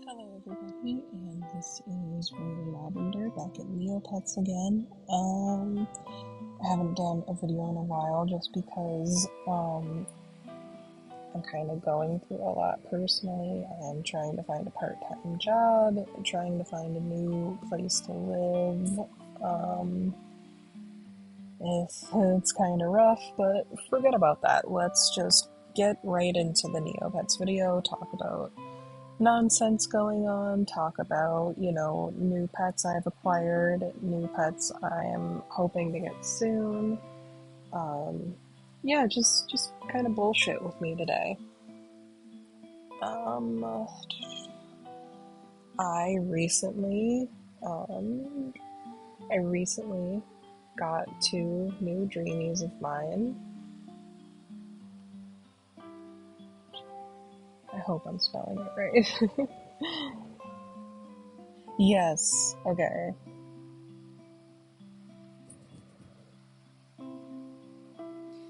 Hello everybody, and this is Rue Lavender back at Neopets again. I haven't done a video in a while just because I'm kind of going through a lot personally. I'm trying to find a part-time job, trying to find a new place to live. It's kind of rough, but forget about that. Let's just get right into the Neopets video, talk about nonsense going on, talk about, new pets I've acquired, new pets I am hoping to get soon. Yeah, just kind of bullshit with me today. Um, I recently, um, I recently got two new dreamies of mine. I hope I'm spelling it right. Yes, okay.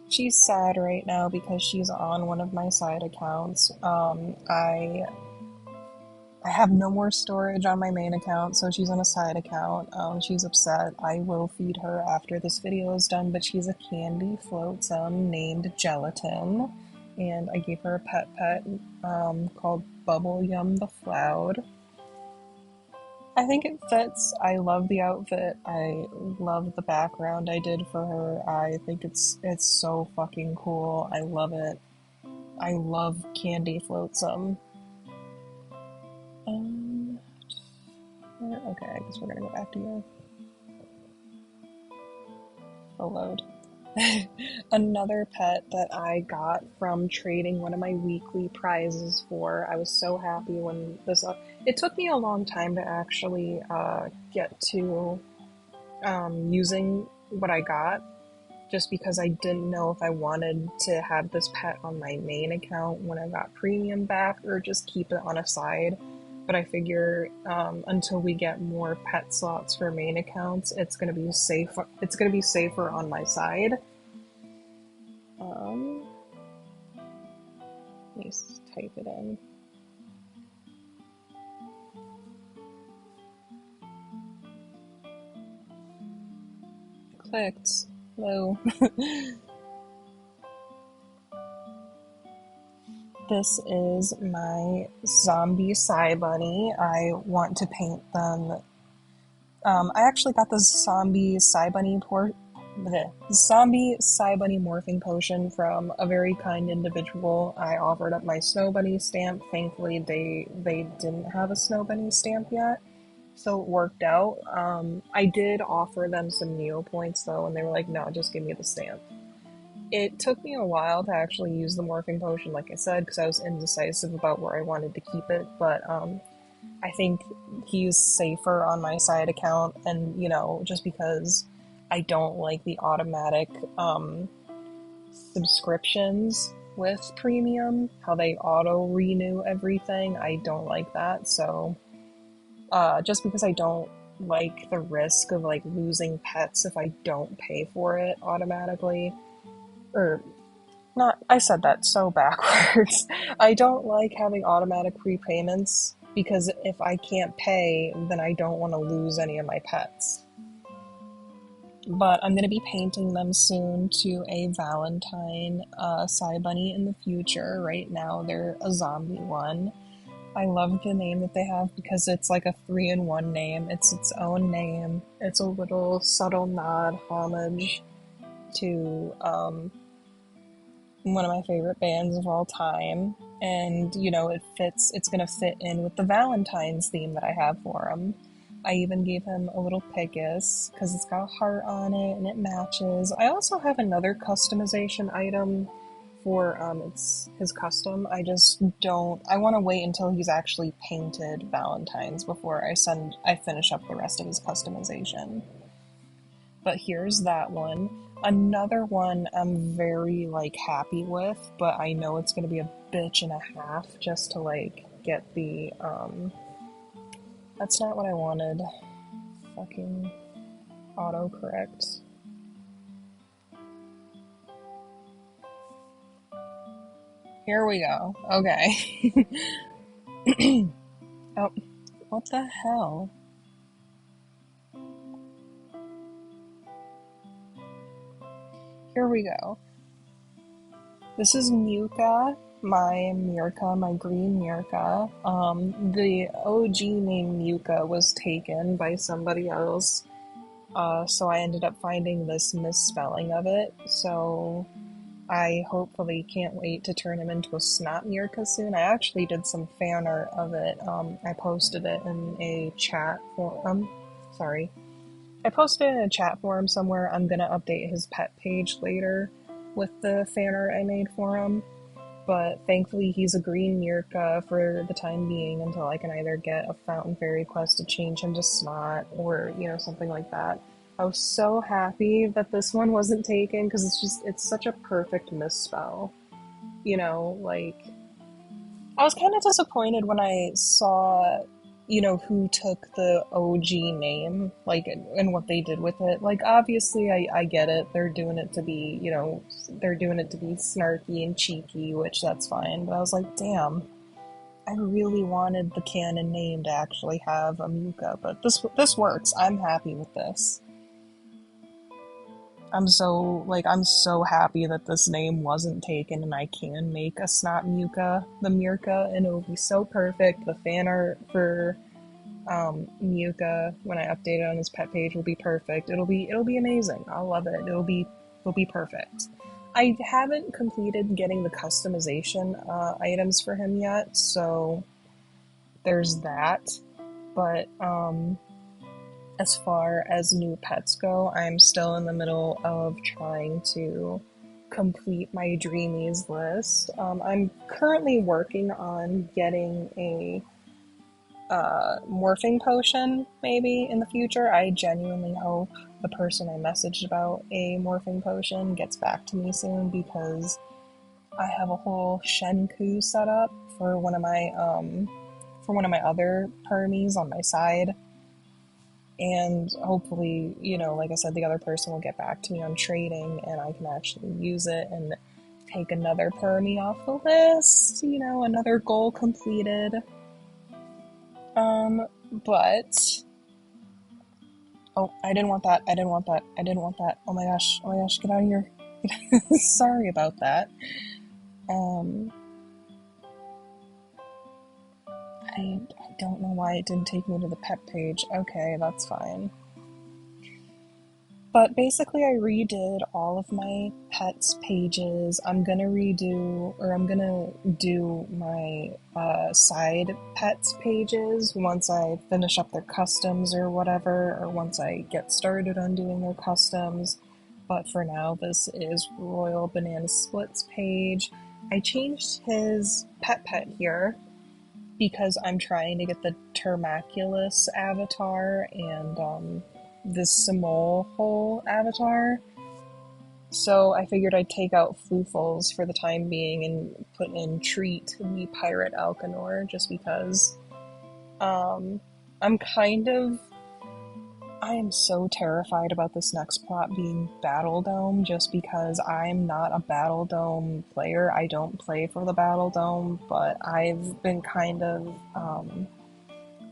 She's sad right now because she's on one of my side accounts. I have no more storage on my main account, so she's on a side account. She's upset. I will feed her after this video is done, but she's a candy floatsome named Gelatin, and I gave her a pet called Bubble Yum the Floud. I think it fits. I love the outfit. I love the background I did for her. I think it's so fucking cool. I love it. I love candy floatsome. Um, okay, I guess we're gonna go back to you. Full load. Another pet that I got from trading one of my weekly prizes for. I was so happy when this. It took me a long time to actually get to using what I got, just because I didn't know if I wanted to have this pet on my main account when I got premium back or just keep it on a side. But I figure until we get more pet slots for main accounts, it's gonna be safe. It's gonna be safer on my side. Um, let me type it in. Clicked. Hello. This is my zombie Psy Bunny. I want to paint them. I actually got the zombie Psy Bunny morphing potion from a very kind individual. I offered up my Snow Bunny stamp. Thankfully, they didn't have a Snow Bunny stamp yet, so it worked out. I did offer them some Neo points though, and they were like, "No, just give me the stamp." It took me a while to actually use the morphing potion, like I said, because I was indecisive about where I wanted to keep it, but I think he's safer on my side account, and just because I don't like the automatic subscriptions with premium, how they auto renew everything, I don't like that. So just because I don't like the risk of like losing pets if I don't pay for it automatically, or not, I said that so backwards. I don't like having automatic prepayments because if I can't pay, then I don't want to lose any of my pets. But I'm going to be painting them soon to a Valentine Psy Bunny in the future. Right now, they're a zombie one. I love the name that they have because it's like a 3-in-1 name. It's its own name. It's a little subtle nod, homage to one of my favorite bands of all time, and it's gonna fit in with the Valentine's theme that I have for him. I even gave him a little pickus because it's got a heart on it and it matches. I also have another customization item for it's his custom. I want to wait until he's actually painted Valentine's before I finish up the rest of his customization. But here's that one. Another one I'm very happy with, but I know it's gonna be a bitch and a half just to get the that's not what I wanted. Fucking autocorrect. Here we go. Okay. Oh, what the hell? Here we go. This is my green Mirka. The OG name Muka was taken by somebody else, so I ended up finding this misspelling of it, so I hopefully can't wait to turn him into a snot Mirka soon. I actually did some fan art of it. I posted it in a chat forum. Sorry. I posted it in a chat forum somewhere. I'm gonna update his pet page later with the fan art I made for him. But thankfully, he's a green Mirka for the time being until I can either get a Fountain Fairy quest to change him to Snot or, something like that. I was so happy that this one wasn't taken because it's such a perfect misspell. Like, I was kind of disappointed when I saw, who took the OG name, like, and what they did with it. Like, obviously, I get it. They're doing it to be snarky and cheeky, which that's fine. But I was like, damn, I really wanted the canon name to actually have a Muka, but this works. I'm happy with this. I'm so happy that this name wasn't taken and I can make a Snot Muka, the Mirka, and it'll be so perfect. The fan art for Muka when I update it on his pet page will be perfect. It'll be amazing. I'll love it. It'll be perfect. I haven't completed getting the customization items for him yet, so there's that. But as far as new pets go, I'm still in the middle of trying to complete my Dreamies list. I'm currently working on getting a morphing potion, maybe, in the future. I genuinely hope the person I messaged about a morphing potion gets back to me soon because I have a whole Shenku set up for one of my other permies on my side. And hopefully, like I said, the other person will get back to me on trading and I can actually use it and take another permie off the list. Another goal completed. But oh, I didn't want that. I didn't want that. I didn't want that. Oh my gosh. Oh my gosh, get out of here. Sorry about that. Um I don't know why it didn't take me to the pet page. Okay, that's fine. But basically, I redid all of my pets pages. I'm gonna do my side pets pages once I finish up their customs or whatever, or once I get started on doing their customs. But for now, this is Royal Banana Split's page. I changed his pet here because I'm trying to get the Termaculus avatar and this Simol hole avatar. So I figured I'd take out Floofles for the time being and put in Treat, the Pirate Alcanor, just because. Um, I'm kind of. I am so terrified about this next plot being Battledome, just because I'm not a Battledome player. I don't play for the Battledome, but I've been kind of.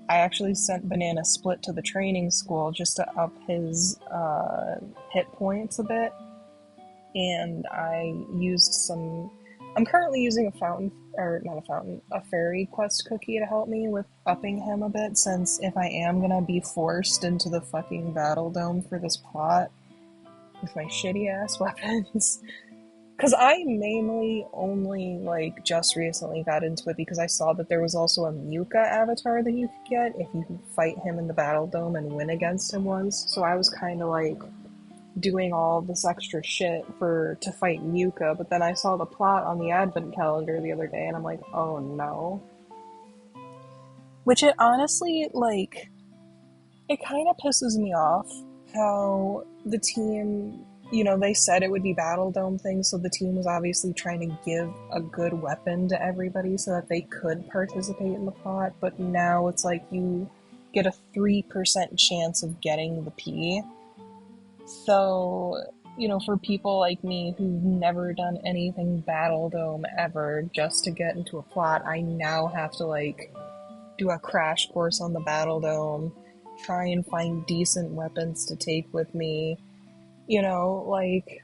I actually sent Banana Split to the training school just to up his hit points a bit, and I used some. I'm currently using a fountain, or not a fountain, a fairy quest cookie to help me with upping him a bit, since if I am gonna be forced into the fucking Battledome for this plot with my shitty ass weapons. Because I mainly only, like, just recently got into it because I saw that there was also a Muka avatar that you could get if you could fight him in the Battledome and win against him once. So I was kind of, like, doing all this extra shit to fight Muka, but then I saw the plot on the advent calendar the other day and I'm like, oh no. Which it honestly, like, it kind of pisses me off how the team, they said it would be Battledome things, so the team was obviously trying to give a good weapon to everybody so that they could participate in the plot, but now it's like you get a 3% chance of getting the P. So, for people like me who've never done anything Battledome ever just to get into a plot, I now have to, like, do a crash course on the Battledome, try and find decent weapons to take with me, you know, like,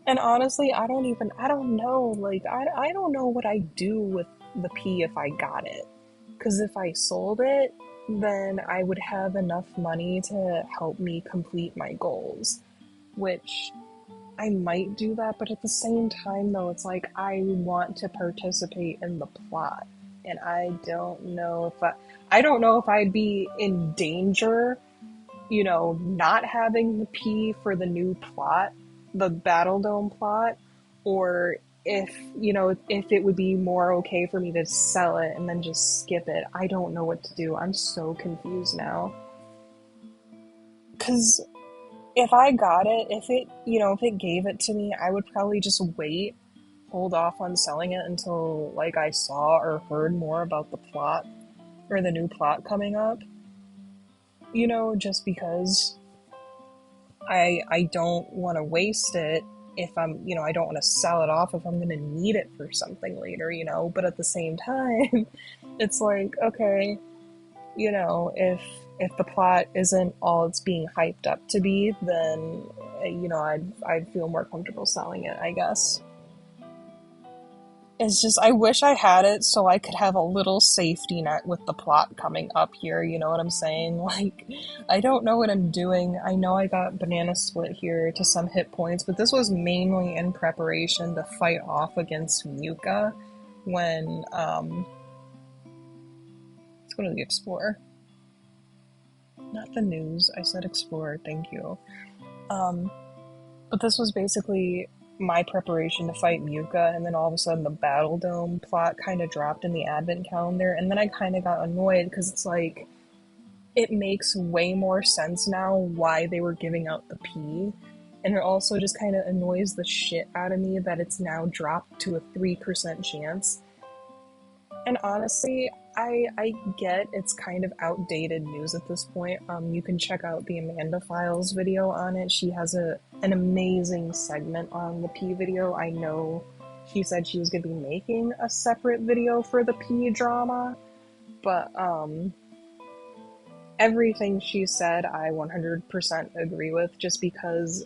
and honestly, I don't know, like, I don't know what I'd do with the P if I got it. Because if I sold it, then I would have enough money to help me complete my goals, which I might do that, but at the same time, though, it's like I want to participate in the plot, and I don't know if I'd be in danger, you know, not having the P for the new plot, the Battledome plot, or if, you know, if it would be more okay for me to sell it and then just skip it. I don't know what to do. I'm so confused now. Because if I got it, if it, you know, if it gave it to me, I would probably just wait, hold off on selling it until, like, I saw or heard more about the plot or the new plot coming up. You know, just because I don't want to waste it if I'm, you know, I don't want to sell it off if I'm going to need it for something later, you know, but at the same time, it's like, okay, you know, if the plot isn't all it's being hyped up to be, then, you know, I'd feel more comfortable selling it, I guess. It's just, I wish I had it so I could have a little safety net with the plot coming up here, you know what I'm saying? Like, I don't know what I'm doing. I know I got Banana Split here to some hit points, but this was mainly in preparation to fight off against Muka when, let's go to the Explorer. Not the news, I said Explorer, thank you. But this was basically my preparation to fight Muka, and then all of a sudden the Battledome plot kind of dropped in the advent calendar, and then I kind of got annoyed because it's like, it makes way more sense now why they were giving out the P, and it also just kind of annoys the shit out of me that it's now dropped to a 3% chance. And honestly, I get it's kind of outdated news at this point. You can check out the Amanda Files video on it. She has an amazing segment on the P video. I know she said she was going to be making a separate video for the P drama, but everything she said I 100% agree with, just because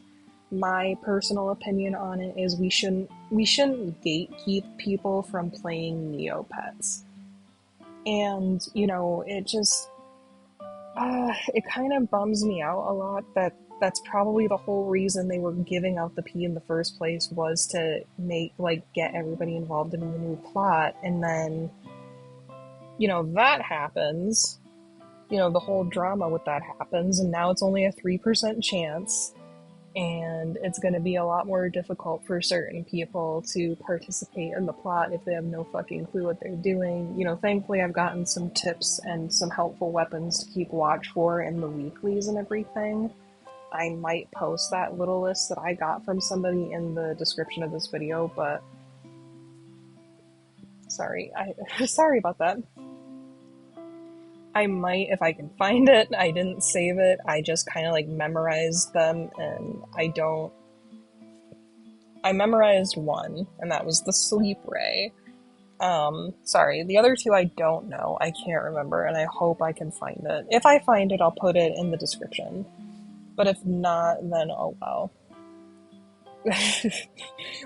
my personal opinion on it is we shouldn't gatekeep people from playing Neopets. And, you know, it just, it kind of bums me out a lot that that's probably the whole reason they were giving out the P in the first place, was to make, like, get everybody involved in the new plot. And then, you know, that happens, you know, the whole drama with that happens, and now it's only a 3% chance. And it's going to be a lot more difficult for certain people to participate in the plot if they have no fucking clue what they're doing. You know, thankfully I've gotten some tips and some helpful weapons to keep watch for in the weeklies and everything. I might post that little list that I got from somebody in the description of this video, but sorry, sorry about that. I might, if I can find it. I didn't save it. I just kind of like memorized them, and I memorized one, and that was the sleep ray. Sorry, the other two I don't know. I can't remember, and I hope I can find it. If I find it, I'll put it in the description. But if not, then oh well.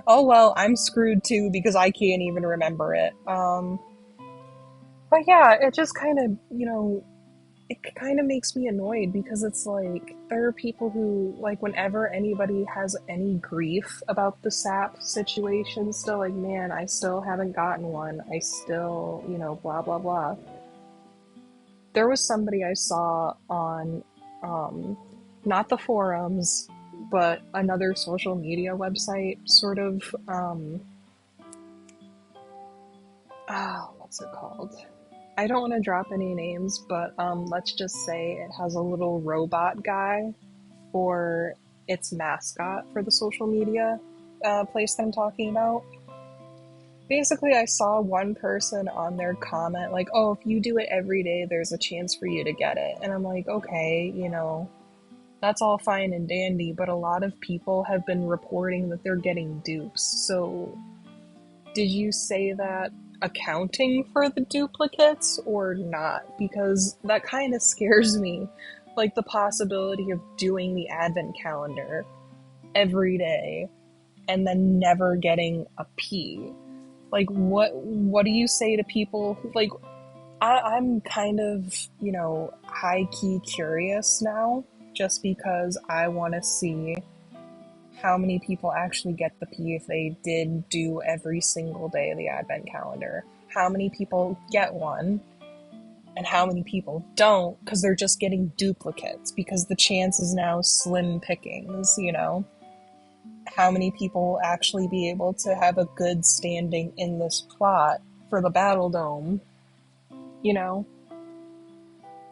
Oh well, I'm screwed too because I can't even remember it. But yeah, it just kind of, you know, it kind of makes me annoyed because it's like, there are people who, like, whenever anybody has any grief about the SAP situation, still like, man, I still haven't gotten one. I still, you know, blah, blah, blah. There was somebody I saw on, not the forums, but another social media website, sort of, what's it called? I don't want to drop any names, but let's just say it has a little robot guy for its mascot for the social media place that I'm talking about. Basically, I saw one person on their comment like, oh, if you do it every day, there's a chance for you to get it. And I'm like, okay, you know, that's all fine and dandy, but a lot of people have been reporting that they're getting dupes. So did you say that accounting for the duplicates or not, because that kind of scares me. Like the possibility of doing the advent calendar every day and then never getting a P. Like what do you say to people who, like, I'm kind of, high key curious now, just because I want to see how many people actually get the P if they did do every single day of the advent calendar. How many people get one, and how many people don't, because they're just getting duplicates, because the chance is now slim pickings, How many people actually be able to have a good standing in this plot for the BattleDome, you know?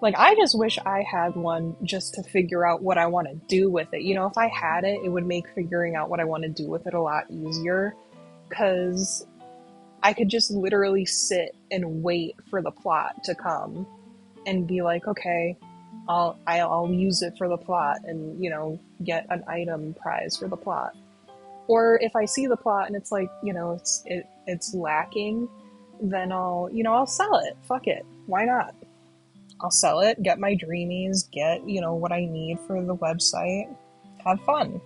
Like, I just wish I had one just to figure out what I want to do with it. If I had it, it would make figuring out what I want to do with it a lot easier, because I could just literally sit and wait for the plot to come and be like, okay, I'll use it for the plot and, get an item prize for the plot. Or if I see the plot and it's like, it's lacking, then I'll sell it. Fuck it. Why not? I'll sell it, get my dreamies, get, what I need for the website, have fun.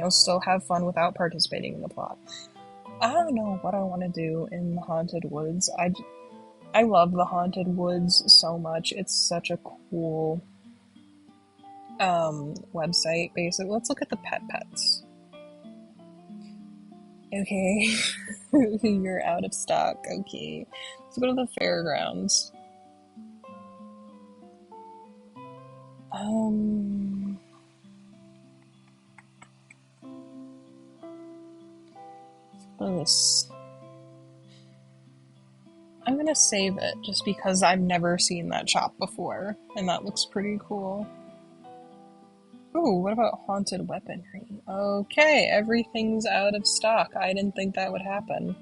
Still have fun without participating in the plot. I don't know what I want to do in the Haunted Woods. I love the Haunted Woods so much. It's such a cool website, basically. Let's look at the pets. Okay. You're out of stock. Okay. Let's go to the fairgrounds. This. I'm gonna save it just because I've never seen that shop before, and that looks pretty cool. Ooh, what about haunted weaponry? Okay, everything's out of stock. I didn't think that would happen.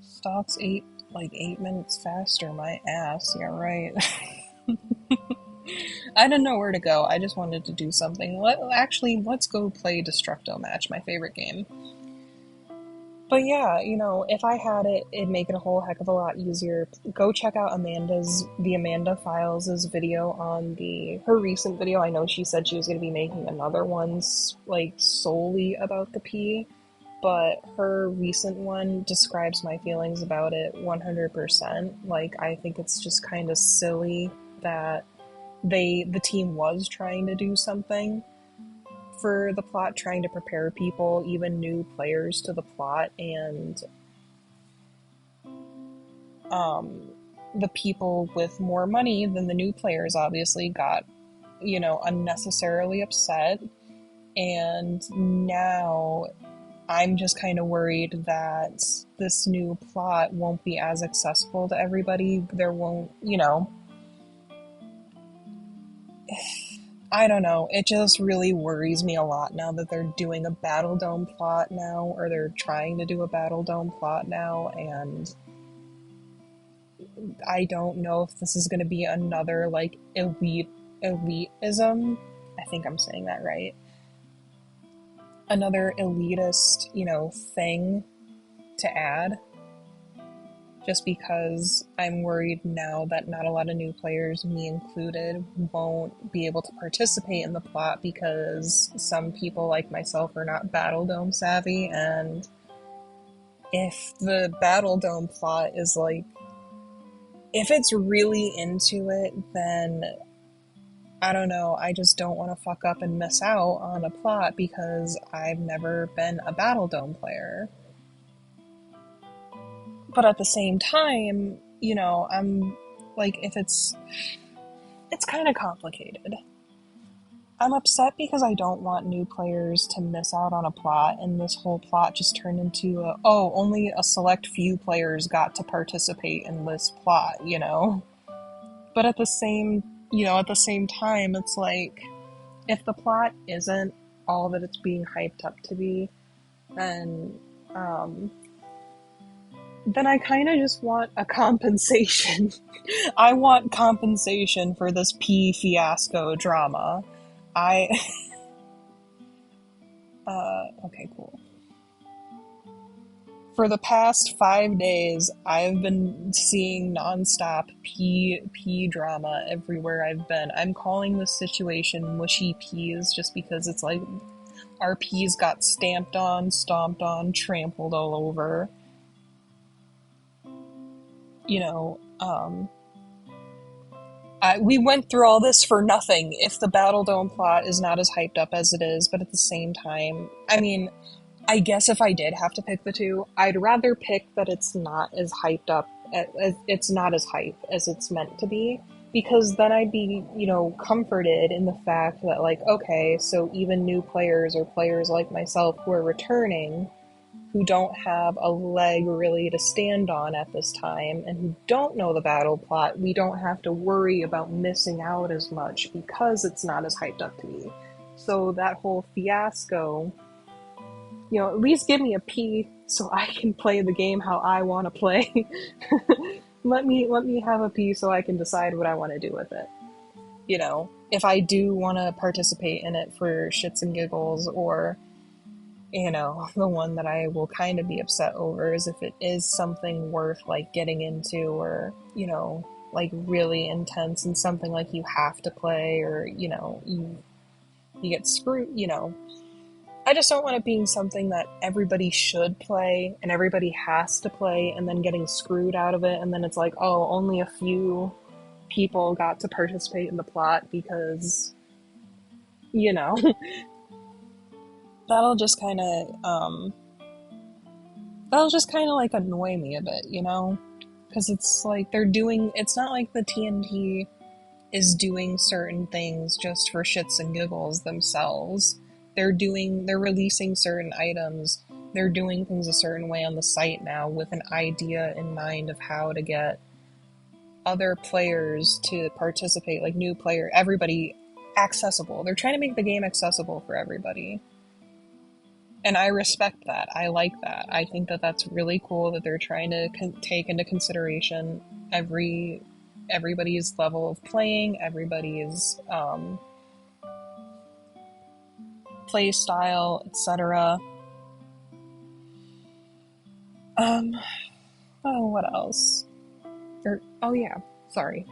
Stock's 8 minutes faster, my ass. Yeah, right. I didn't know where to go. I just wanted to do something. Let's go play Destructo Match, my favorite game. But yeah, if I had it, it'd make it a whole heck of a lot easier. Go check out the Amanda Files' video on her recent video. I know she said she was going to be making another one, solely about the P, but her recent one describes my feelings about it 100%. I think it's just kind of silly that the team was trying to do something for the plot, trying to prepare people, even new players, to the plot, and the people with more money than the new players obviously got, unnecessarily upset, and now I'm just kind of worried that this new plot won't be as accessible to everybody. There won't, I don't know. It just really worries me a lot now that they're doing a BattleDome plot now, or they're trying to do a BattleDome plot now, and I don't know if this is going to be another, elitism. I think I'm saying that right. Another elitist, thing to add. Just because I'm worried now that not a lot of new players, me included, won't be able to participate in the plot because some people like myself are not BattleDome savvy, and if the BattleDome plot is if it's really into it, then I don't know, I just don't want to fuck up and miss out on a plot because I've never been a BattleDome player. But at the same time, I'm it's kind of complicated. I'm upset because I don't want new players to miss out on a plot, and this whole plot just turned into only a select few players got to participate in this plot, But at the same time, it's if the plot isn't all that it's being hyped up to be, then I kind of just want a compensation. I want compensation for this P fiasco drama. Okay, cool. For the past 5 days, I've been seeing nonstop P drama everywhere I've been. I'm calling this situation mushy peas just because it's like our peas got stamped on, stomped on, trampled all over. You know, we went through all this for nothing if the Battledome plot is not as hyped up as it is, but at the same time, I mean, I guess if I did have to pick the two, I'd rather pick that it's not as hyped up, it's not as hype as it's meant to be, because then I'd be, comforted in the fact that, like, okay, so even new players or players like myself who are returning, who don't have a leg really to stand on at this time, and who don't know the battle plot, we don't have to worry about missing out as much because it's not as hyped up to be. So that whole fiasco, at least give me a P so I can play the game how I want to play. let me have a P so I can decide what I want to do with it. If I do want to participate in it for shits and giggles, or the one that I will kind of be upset over is if it is something worth like getting into, or like really intense and something like you have to play, or you get screwed. I just don't want it being something that everybody should play and everybody has to play, and then getting screwed out of it, and then it's like, oh, only a few people got to participate in the plot because that'll just kind of like annoy me a bit, because it's like it's not like the TNT is doing certain things just for shits and giggles themselves. They're releasing certain items, they're doing things a certain way on the site now with an idea in mind of how to get other players to participate, like new player, everybody accessible. They're trying to make the game accessible for everybody. And I respect that. I like that. I think that that's really cool that they're trying to take into consideration everybody's level of playing, everybody's play style, etc. Oh, what else? Oh yeah, sorry.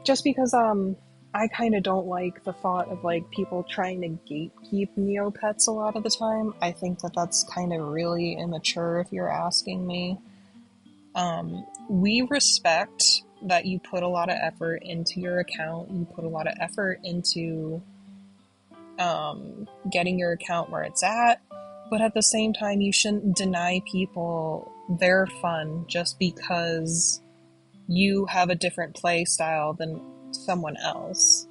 Just because I kind of don't like the thought of like people trying to gatekeep Neopets a lot of the time. I think that that's kind of really immature if you're asking me. We respect that you put a lot of effort into your account, you put a lot of effort into getting your account where it's at, but at the same time you shouldn't deny people their fun just because you have a different play style than someone else.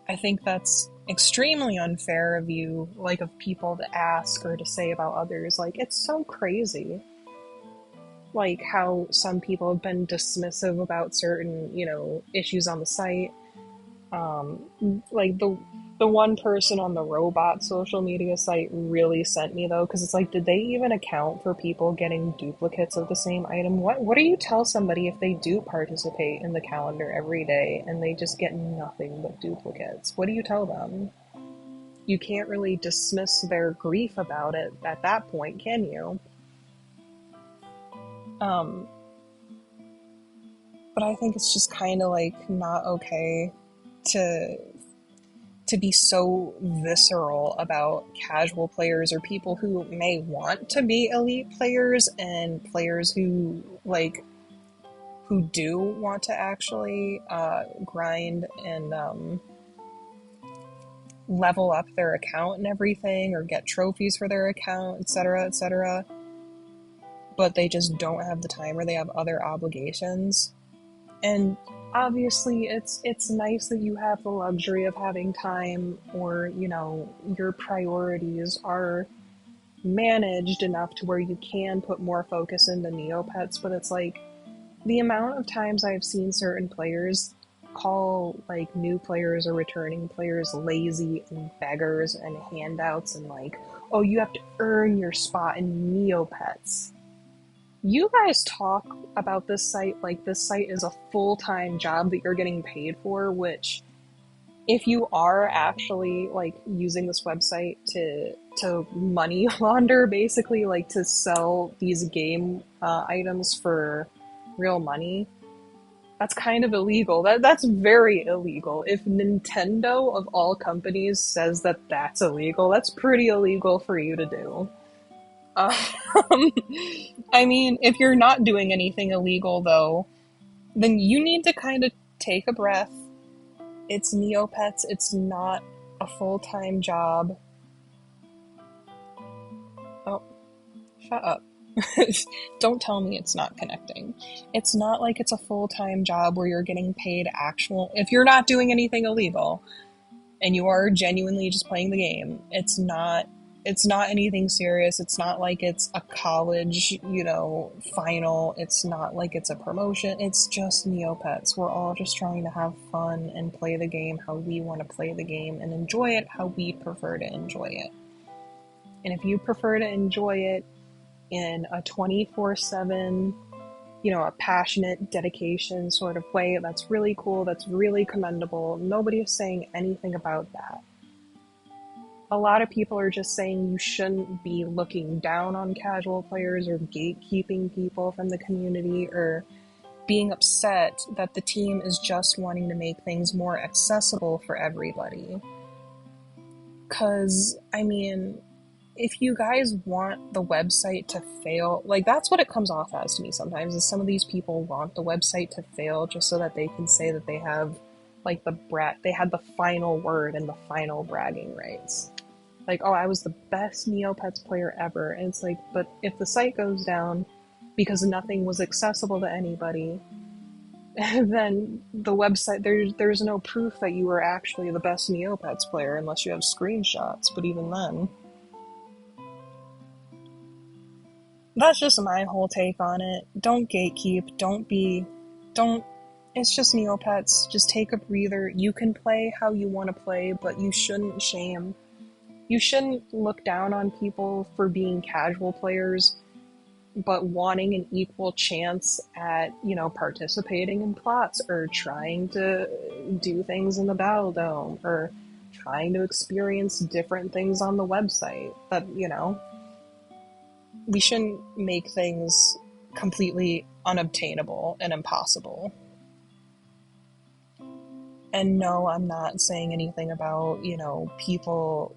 I think that's extremely unfair of you, like, of people to ask or to say about others. Like, it's so crazy, like, how some people have been dismissive about certain, issues on the site. Like, the one person on the robot social media site really sent me, though, because it's like, did they even account for people getting duplicates of the same item? What do you tell somebody if they do participate in the calendar every day and they just get nothing but duplicates? What do you tell them? You can't really dismiss their grief about it at that point, can you? But I think it's just kind of like not okay to be so visceral about casual players or people who may want to be elite players, and players who do want to actually grind and level up their account and everything, or get trophies for their account, etc., etc., but they just don't have the time, or they have other obligations. And obviously it's nice that you have the luxury of having time, or your priorities are managed enough to where you can put more focus into Neopets, but it's like the amount of times I've seen certain players call like new players or returning players lazy and beggars and handouts, and like, oh, you have to earn your spot in Neopets. You guys talk about this site like this site is a full-time job that you're getting paid for, which if you are actually like using this website to money launder, basically, like to sell these game items for real money, that's kind of illegal. That's very illegal. If Nintendo of all companies says that that's illegal, that's pretty illegal for you to do. Um, I mean, if you're not doing anything illegal though, then you need to kind of take a breath. It's Neopets. It's not a full-time job. Oh, shut up. Don't tell me it's not connecting. It's not like it's a full-time job where you're getting paid actual. If you're not doing anything illegal and you are genuinely just playing the game, it's not anything serious. It's not like it's a college, final. It's not like it's a promotion. It's just Neopets. We're all just trying to have fun and play the game how we want to play the game and enjoy it how we prefer to enjoy it. And if you prefer to enjoy it in a 24/7, a passionate dedication sort of way, that's really cool. That's really commendable. Nobody is saying anything about that. A lot of people are just saying you shouldn't be looking down on casual players or gatekeeping people from the community or being upset that the team is just wanting to make things more accessible for everybody. Because, I mean, if you guys want the website to fail, like that's what it comes off as to me sometimes, is some of these people want the website to fail just so that they can say that they have like they had the final word and the final bragging rights. Like, oh, I was the best Neopets player ever. And it's like, but if the site goes down because nothing was accessible to anybody, then the website, there's no proof that you were actually the best Neopets player unless you have screenshots. But even then, that's just my whole take on it. Don't gatekeep. Don't. It's just Neopets. Just take a breather. You can play how you want to play, but you shouldn't shame. You shouldn't look down on people for being casual players, but wanting an equal chance at, participating in plots or trying to do things in the BattleDome or trying to experience different things on the website. That, we shouldn't make things completely unobtainable and impossible. And no, I'm not saying anything about, people,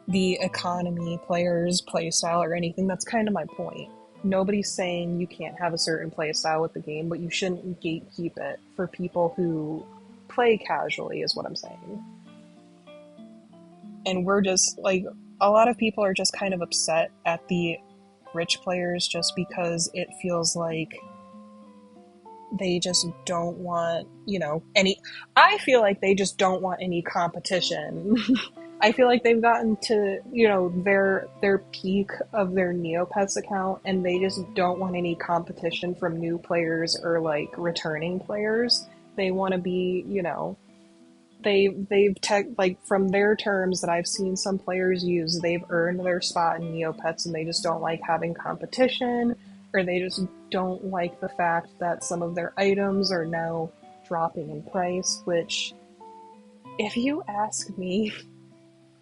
the economy, players, playstyle, or anything. That's kind of my point. Nobody's saying you can't have a certain playstyle with the game, but you shouldn't gatekeep it for people who play casually, is what I'm saying. And we're just, like, a lot of people are just kind of upset at the rich players just because it feels like they just don't want, any. I feel like they just don't want any competition. I feel like they've gotten to, their peak of their Neopets account, and they just don't want any competition from new players or like returning players. They want to be, like from their terms that I've seen some players use, they've earned their spot in Neopets, and they just don't like having competition, or they just don't like the fact that some of their items are now dropping in price, which, if you ask me,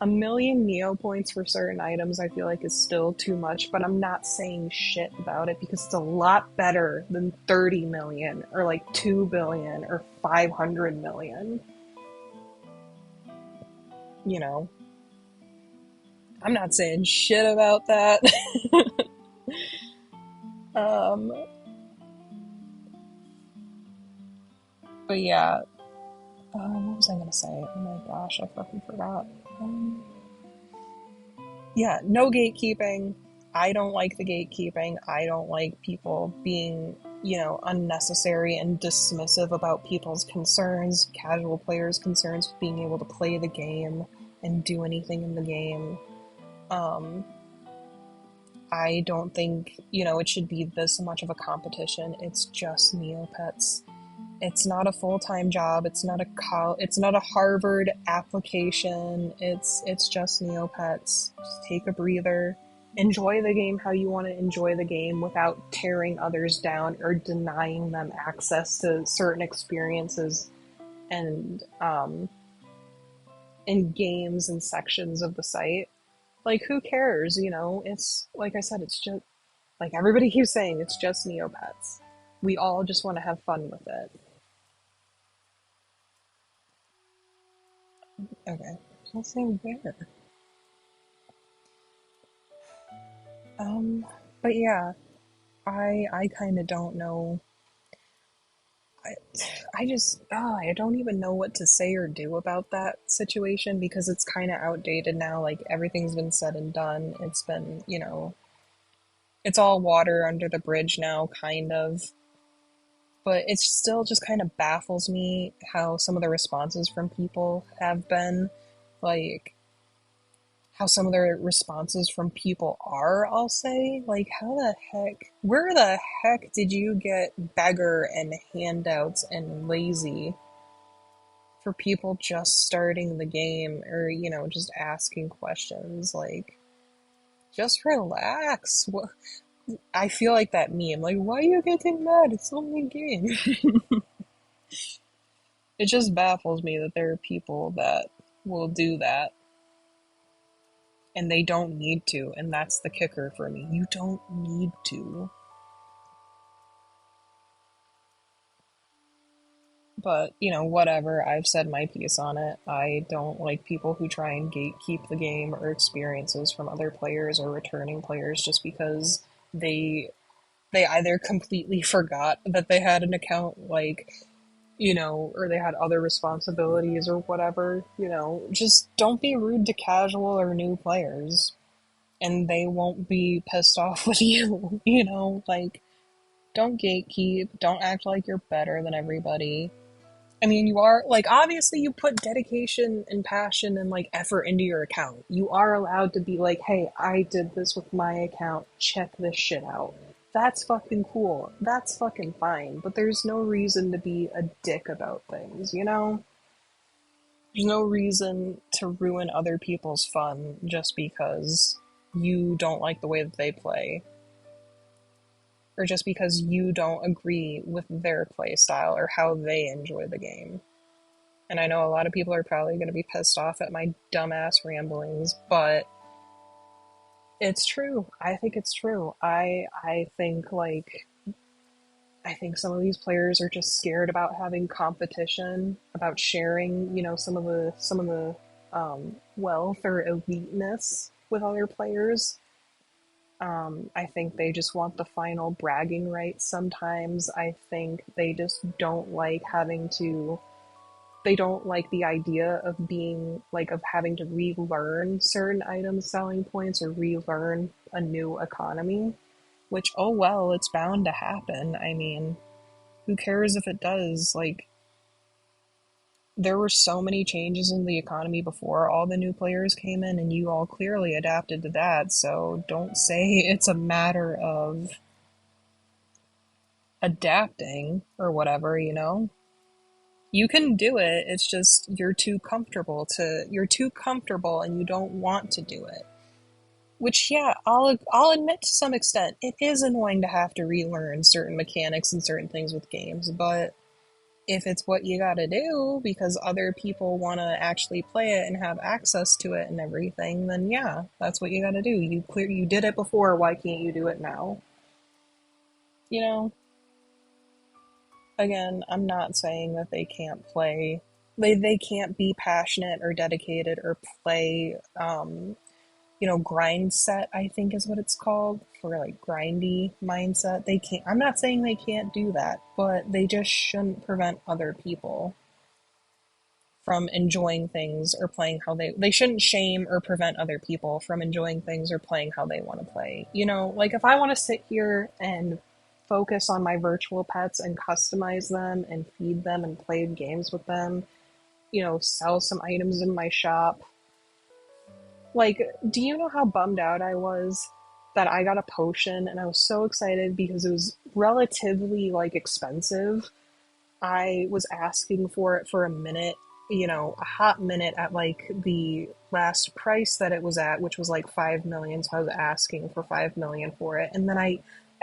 1,000,000 Neo points for certain items I feel like is still too much, but I'm not saying shit about it because it's a lot better than 30 million or like 2 billion or 500 million. I'm not saying shit about that. um, but yeah, what was I gonna say? Oh my gosh, I fucking forgot. Yeah, no gatekeeping. I don't like the gatekeeping. I don't like people being, unnecessary and dismissive about people's concerns, casual players' concerns with being able to play the game and do anything in the game. I don't think, it should be this much of a competition. It's just Neopets. It's not a full-time job. It's not a Harvard application. It's just Neopets. Just take a breather. Enjoy the game how you want to enjoy the game without tearing others down or denying them access to certain experiences and in games and sections of the site. Like, who cares? You know, it's like I said, it's just like everybody keeps saying it's just Neopets. We all just want to have fun with it. Okay, I'll say where. Um, but yeah, I kind of don't know. I I just I don't even know what to say or do about that situation because it's kind of outdated now. Like everything's been said and done. It's been, it's all water under the bridge now, kind of. But it still just kind of baffles me how some of the responses from people have been. Like, how some of the responses from people are, I'll say. Like, how the heck, where the heck did you get beggar and handouts and lazy for people just starting the game or, just asking questions? Like, just relax. I feel like that meme. Like, why are you getting mad? It's only a game. It just baffles me that there are people that will do that and they don't need to, and that's the kicker for me. You don't need to. But, whatever. I've said my piece on it. I don't like people who try and gatekeep the game or experiences from other players or returning players just because they they either completely forgot that they had an account, like, or they had other responsibilities or whatever. Just don't be rude to casual or new players and they won't be pissed off with you. Like, don't gatekeep, don't act like you're better than everybody. I mean, you are, like, obviously you put dedication and passion and, like, effort into your account. You are allowed to be like, hey, I did this with my account, check this shit out. That's fucking cool. That's fucking fine. But there's no reason to be a dick about things, you know? There's no reason to ruin other people's fun just because you don't like the way that they play, or just because you don't agree with their play style or how they enjoy the game. And I know a lot of people are probably going to be pissed off at my dumbass ramblings, but it's true. I think it's true. I think some of these players are just scared about having competition, about sharing, some of the wealth or eliteness with other players. I think they just want the final bragging rights sometimes. I think they just don't like they don't like the idea of being like of having to relearn certain items selling points or relearn a new economy, which, oh well, it's bound to happen. I mean, who cares if it does? Like, there were so many changes in the economy before all the new players came in, and you all clearly adapted to that. So don't say it's a matter of adapting or whatever, You can do it. It's just you're too comfortable and you don't want to do it. Which, yeah, I'll admit to some extent it is annoying to have to relearn certain mechanics and certain things with games, but if it's what you gotta do because other people want to actually play it and have access to it and everything, then yeah, that's what you gotta do. You did it before, why can't you do it now? You know, again, I'm not saying that they can't play. They can't be passionate or dedicated or play grind set, I think is what it's called, for like grindy mindset. They can't, I'm not saying they can't do that, but they just shouldn't prevent other people from enjoying things or playing how they shouldn't shame or prevent other people from enjoying things or playing how they want to play. Like if I want to sit here and focus on my virtual pets and customize them and feed them and play games with them, sell some items in my shop. Like, do you know how bummed out I was that I got a potion and I was so excited because it was relatively like expensive. I was asking for it for a minute, a hot minute at like the last price that it was at, which was like 5 million. So I was asking for 5 million for it. And then I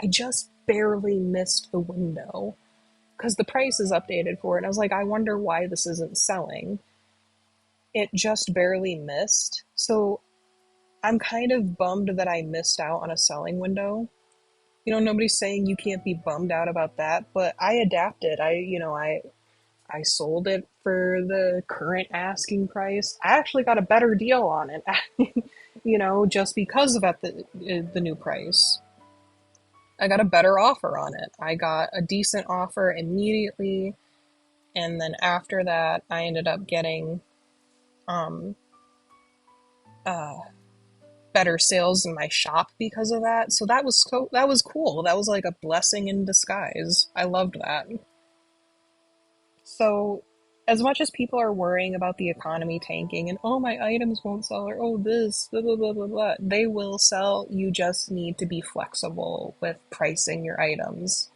just barely missed the window because the price is updated for it. And I was like, I wonder why this isn't selling. It just barely missed. So I'm kind of bummed that I missed out on a selling window. Nobody's saying you can't be bummed out about that, but I adapted. I sold it for the current asking price. I actually got a better deal on it, just because of the new price. I got a better offer on it. I got a decent offer immediately, and then after that, I ended up getting um, uh, better sales in my shop because of that. So that was cool. That was like a blessing in disguise. I loved that. So, as much as people are worrying about the economy tanking and, oh, my items won't sell, or oh, this, blah, blah, blah, blah, blah, they will sell. You just need to be flexible with pricing your items.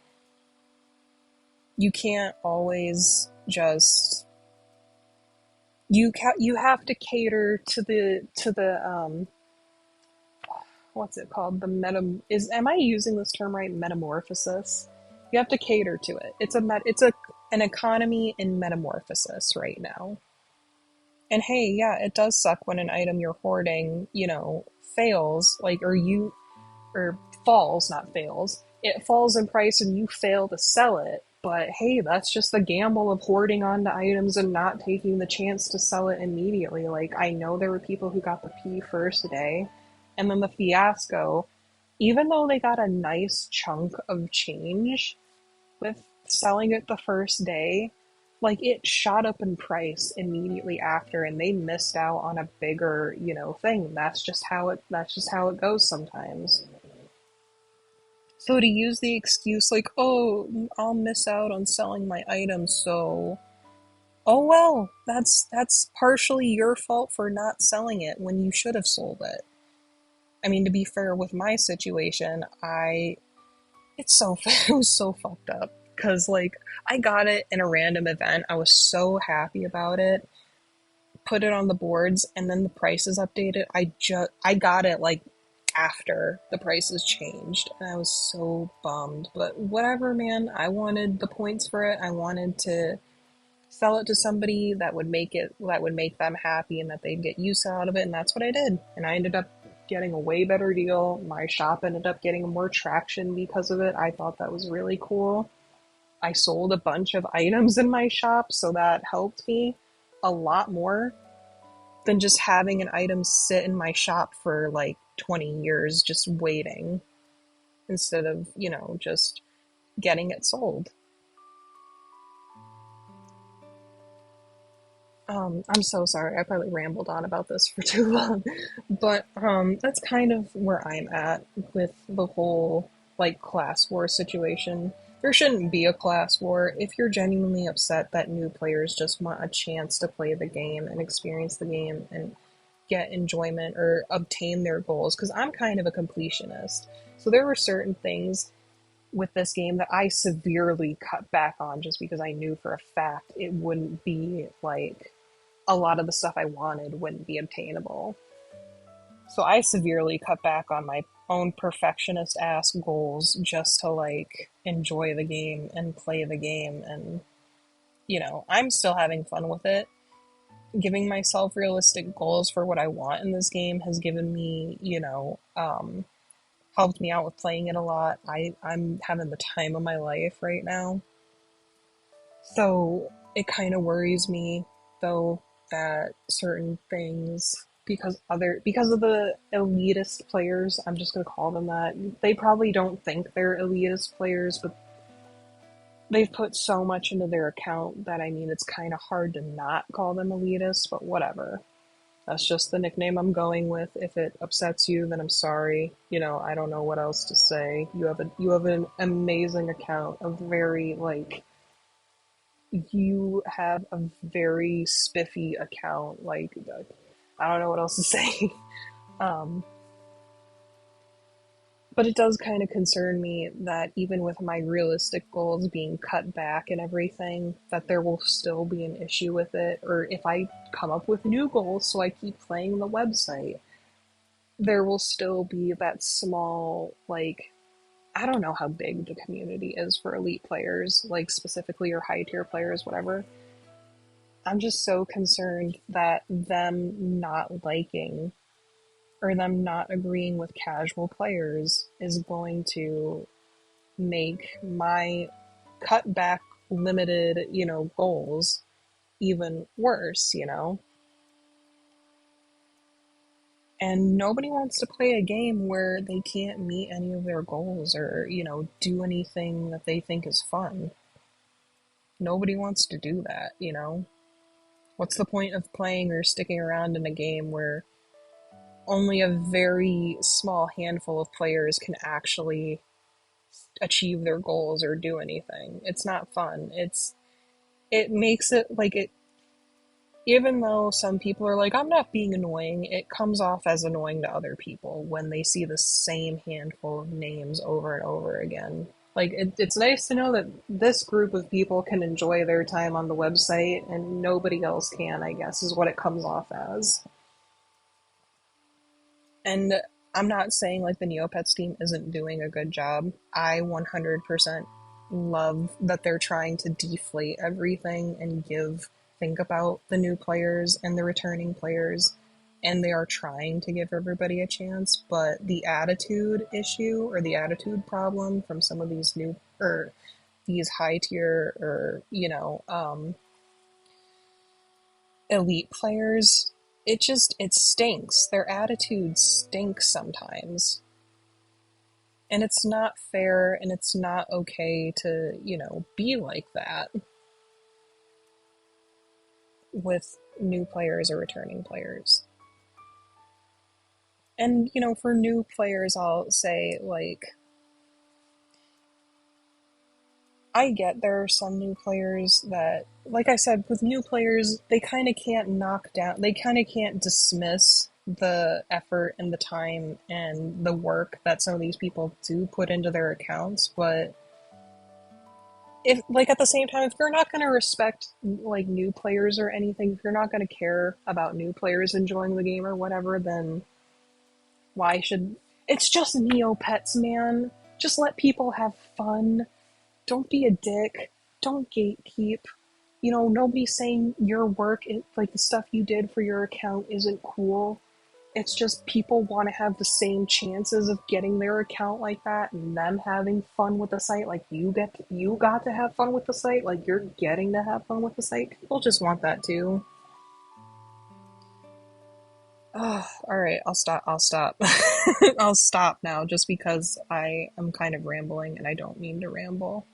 You can't always just. You have to cater to the what's it called, the am I using this term right, metamorphosis? You have to cater to it. It's an economy in metamorphosis right now. And hey, yeah, it does suck when an item you're hoarding, fails, or falls, not fails. It falls in price and you fail to sell it. But hey, that's just the gamble of hoarding onto items and not taking the chance to sell it immediately. Like, I know there were people who got the P first day, and then the fiasco, even though they got a nice chunk of change with selling it the first day, like it shot up in price immediately after and they missed out on a bigger, thing. That's just how it goes sometimes. So to use the excuse like, "Oh, I'll miss out on selling my item, so oh well, that's partially your fault for not selling it when you should have sold it." I mean, to be fair with my situation, it was so fucked up because like I got it in a random event. I was so happy about it. Put it on the boards, and then the prices updated. I got it like after the prices changed, and I was so bummed. But whatever, man. I wanted the points for it. I wanted to sell it to somebody that would make them happy and that they'd get use out of it, and that's what I did. And I ended up getting a way better deal. My shop ended up getting more traction because of it. I thought that was really cool. I sold a bunch of items in my shop, so that helped me a lot more than just having an item sit in my shop for like 20 years just waiting instead of, just getting it sold. I'm so sorry. I probably rambled on about this for too long, but that's kind of where I'm at with the whole like class war situation. There shouldn't be a class war if you're genuinely upset that new players just want a chance to play the game and experience the game and get enjoyment or obtain their goals. Because I'm kind of a completionist, so there were certain things with this game that I severely cut back on just because I knew for a fact it wouldn't be like a lot of the stuff I wanted wouldn't be obtainable. So I severely cut back on my own perfectionist ass goals just to like enjoy the game and play the game. And, I'm still having fun with it. Giving myself realistic goals for what I want in this game has given me, helped me out with playing it a lot. I'm having the time of my life right now. So it kind of worries me though that certain things because of the elitist players, I'm just gonna call them that. They probably don't think they're elitist players, but they've put so much into their account that I mean it's kind of hard to not call them elitist, but whatever. That's just the nickname I'm going with. If it upsets you, then I'm sorry. I don't know what else to say. You have an amazing account, a very like you have a very spiffy account. Like, I don't know what else to say. um, but it does kind of concern me that even with my realistic goals being cut back and everything, that there will still be an issue with it. Or if I come up with new goals so I keep playing the website, there will still be that small, like, I don't know how big the community is for elite players, like specifically or high tier players, whatever. I'm just so concerned that them not liking or them not agreeing with casual players is going to make my cut back limited, goals even worse, And nobody wants to play a game where they can't meet any of their goals or, do anything that they think is fun. Nobody wants to do that. What's the point of playing or sticking around in a game where only a very small handful of players can actually achieve their goals or do anything? It's not fun. It makes it like it even though some people are like, I'm not being annoying, it comes off as annoying to other people when they see the same handful of names over and over again. Like, it's nice to know that this group of people can enjoy their time on the website and nobody else can, I guess, is what it comes off as. And I'm not saying like the Neopets team isn't doing a good job. I 100% love that they're trying to deflate everything and think about the new players and the returning players, and they are trying to give everybody a chance. But the attitude issue or the attitude problem from some of these new or these high tier or elite players, it stinks. Their attitude stinks sometimes. And it's not fair and it's not okay to, be like that with new players or returning players. And, for new players, I'll say, like, I get there are some new players that, like I said, with new players, they kind of can't knock down, they kind of can't dismiss the effort and the time and the work that some of these people do put into their accounts. But if, like, at the same time, if you're not going to respect, like, new players or anything, if you're not going to care about new players enjoying the game or whatever, then why should. It's just Neopets, man. Just let people have fun. Don't be a dick. Don't gatekeep. Nobody's saying your work, like the stuff you did for your account, isn't cool. It's just people want to have the same chances of getting their account like that and them having fun with the site. Like you got to have fun with the site. Like you're getting to have fun with the site. People just want that too. Oh, all right, I'll stop. I'll stop. I'll stop now just because I am kind of rambling and I don't mean to ramble.